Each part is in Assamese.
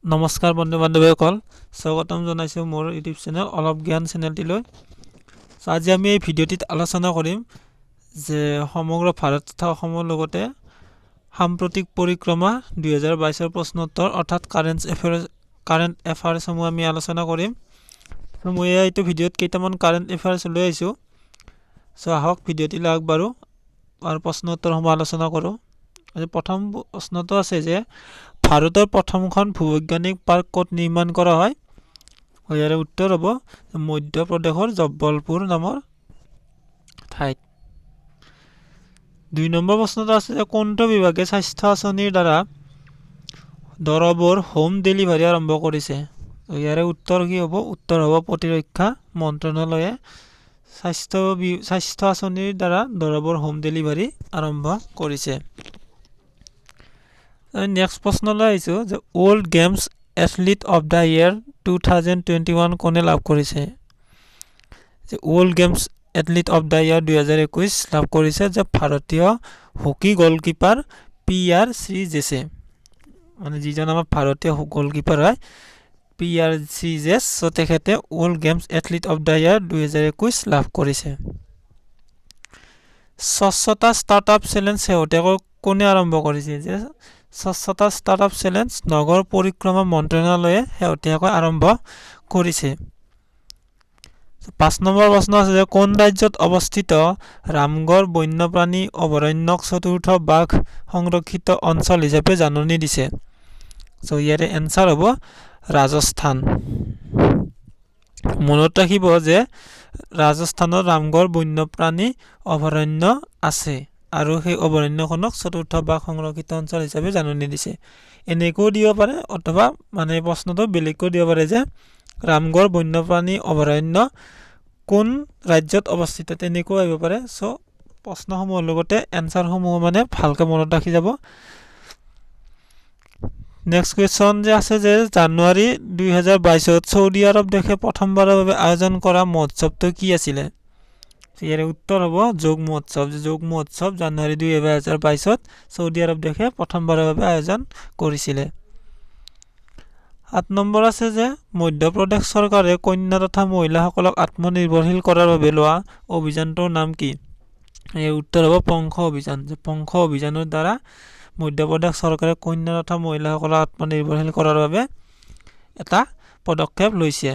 নমস্কাৰ বন্ধু বান্ধৱীসকল স্বাগতম জনাইছো মোৰ ইউটিউব চেনেল অলপ জ্ঞান চেনেলটিলৈ আজি আমি এই ভিডিঅ'টিত আলোচনা কৰিম যে সমগ্ৰ ভাৰত তথা অসমৰ লগতে সাম্প্ৰতিক পৰিক্ৰমা 2022 ৰ প্ৰশ্নোত্তৰ অৰ্থাৎ কাৰেন্ট এফেয়াৰ্ছ সমূহ আমি আলোচনা কৰিম মই এইটো ভিডিঅ'ত কেইটামান কাৰেন্ট এফেয়াৰ্ছ লৈ আহিছো আহক ভিডিঅ'টিলৈ আগবাঢ়ো আৰু প্ৰশ্নোত্তৰসমূহ আলোচনা কৰোঁ আজি প্ৰথম প্ৰশ্নটো আছে যে ভাৰতৰ প্ৰথমখন ভূবৈজ্ঞানিক পাৰ্ক ক'ত নিৰ্মাণ কৰা হয় ইয়াৰ উত্তৰ হ'ব মধ্য প্ৰদেশৰ জব্বলপুৰ নামৰ ঠাইত 2 নম্বৰ প্ৰশ্নটো আছে যে কোনটো বিভাগে স্বাস্থ্য আঁচনিৰ দ্বাৰা দৰবৰ হোম ডেলিভাৰী আৰম্ভ কৰিছে ইয়াৰ উত্তৰ কি হ'ব উত্তৰ হ'ব প্ৰতিৰক্ষা মন্ত্ৰালয়ে স্বাস্থ্য আঁচনিৰ দ্বাৰা দৰবৰ হোম ডেলিভাৰী আৰম্ভ কৰিছে নেক্সট প্ৰশ্নলৈ আহিছো যে world games athlete of the year 2021 কোনে লাভ কৰিছে যে world games athlete of the year 2021 লাভ কৰিছে যে ভাৰতীয় হকি গলকিপাৰ PR শ্ৰীজেছে মানে যিজন আমাৰ ভাৰতীয় গলকিপাৰ হয় PR শ্ৰীজেছ তেখেতে world games athlete of the year 2021 লাভ কৰিছে স্বচ্ছতা ষ্টাৰ্টআপ চেলেঞ্জ শেহতীয়াকৈ কোনে আৰম্ভ কৰিছে যে স্বচ্ছতা ষ্টাৰ্টআপ চেলেঞ্জ নগৰ পৰিক্ৰমা মন্ত্ৰালয়ে শেহতীয়াকৈ আৰম্ভ কৰিছে 5 নম্বৰ প্ৰশ্ন আছে যে কোন ৰাজ্যত অৱস্থিত ৰামগড় বন্যপ্ৰাণী অভয়াৰণ্যক চতুৰ্থ বাঘ সংৰক্ষিত অঞ্চল হিচাপে জাননী দিছে ইয়াৰে এনসাৰ হ'ব ৰাজস্থান মনত ৰাখিব যে ৰাজস্থানৰ ৰামগড় বন্যপ্ৰাণী অভয়াৰণ্য আছে আৰু সেই অভয়াৰণ্যখনক চতুৰ্থ বাঘ সংৰক্ষিত অঞ্চল হিচাপে জাননী দিছে এনেকৈ দিব পাৰে অথবা মানে প্ৰশ্নটো বেলেগকৈ দিব পাৰে যে ৰামগড় বন্যপ্ৰাণী অভয়াৰণ্য কোন ৰাজ্যত অৱস্থিত তেনেকৈ আহিব পাৰে প্ৰশ্নসমূহৰ লগতে এনসাৰসমূহ মানে ভালকৈ মনত ৰাখি যাব নেক্সট কোৱেশ্চন যে আছে যে জানুৱাৰী 2022 ত সৌদি আৰব দেশে প্ৰথমবাৰৰ বাবে আয়োজন কৰা মহোৎসৱটো কি আছিল ইয়াৰ উত্তৰ হ'ব যোগ মহোৎসৱ জানুৱাৰী 2022 ত সৌদি আৰব দেশে প্ৰথমবাৰৰ বাবে আয়োজন কৰিছিল 8 নম্বৰ আছে যে মধ্য প্ৰদেশ চৰকাৰে কন্যা তথা মহিলাসকলক আত্মনিৰ্ভৰশীল কৰাৰ বাবে লোৱা অভিযানটোৰ নাম কি ইয়াৰ উত্তৰ হ'ব পংখ অভিযান যে পংখ অভিযানৰ দ্বাৰা মধ্য প্ৰদেশ চৰকাৰে কন্যা তথা মহিলাসকলক আত্মনিৰ্ভৰশীল কৰাৰ বাবে এটা পদক্ষেপ লৈছে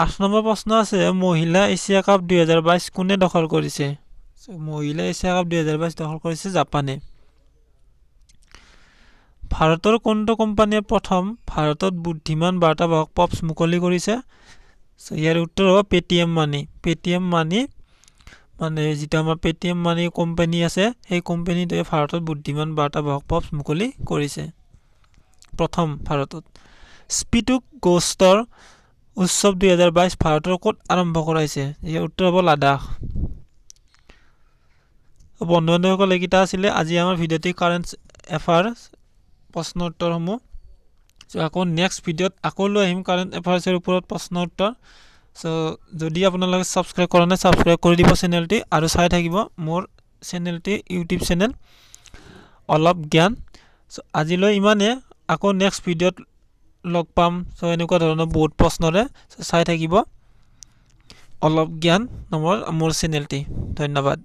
8 নম্বৰ প্ৰশ্ন আছে মহিলা এছিয়া কাপ 2022 কোনে দখল কৰিছে মহিলা এছিয়া কাপ 2022 দখল কৰিছে জাপানে ভাৰতৰ কোনটো কোম্পানীয়ে প্ৰথম ভাৰতত বুদ্ধিমান বাৰ্তাবাহক পপছ মুকলি কৰিছে ইয়াৰ উত্তৰ হ'ব পেটিএম মানি মানে যেটা আমাৰ পেটিএম মানি কোম্পানী আছে সেই কোম্পানীটোৱে ভাৰতত বুদ্ধিমান বাৰ্তাবাহক পপছ মুকলি কৰিছে প্ৰথম ভাৰতত স্পিটুক গোষ্টৰ উৎসৱ 2022 ভাৰতৰ ক'ত আৰম্ভ কৰাইছে ইয়াৰ উত্তৰ হ'ব লাডাখ বন্ধু-বান্ধৱীসকল এইকেইটা আছিলে আজি আমাৰ ভিডিঅ'টি কাৰেন্ট এফেয়াৰ্ছ প্ৰশ্ন উত্তৰসমূহ আকৌ নেক্সট ভিডিঅ'ত আকৌ লৈ আহিম কাৰেন্ট এফেয়াৰ্ছৰ ওপৰত প্ৰশ্ন উত্তৰ যদি আপোনালোকে সাবস্ক্ৰাইব কৰা নাই সাবস্ক্ৰাইব কৰি দিব চেনেলটি আৰু চাই থাকিব মোৰ চেনেলটি ইউটিউব চেনেল অলপ জ্ঞান আজিলৈ ইমানে আকৌ নেক্সট ভিডিঅ'ত লগ পাম এনেকুৱা ধৰণৰ বহুত প্ৰশ্নৰে চাই থাকিব অলপ জ্ঞান নামৰ মোৰ চেনেলটি ধন্যবাদ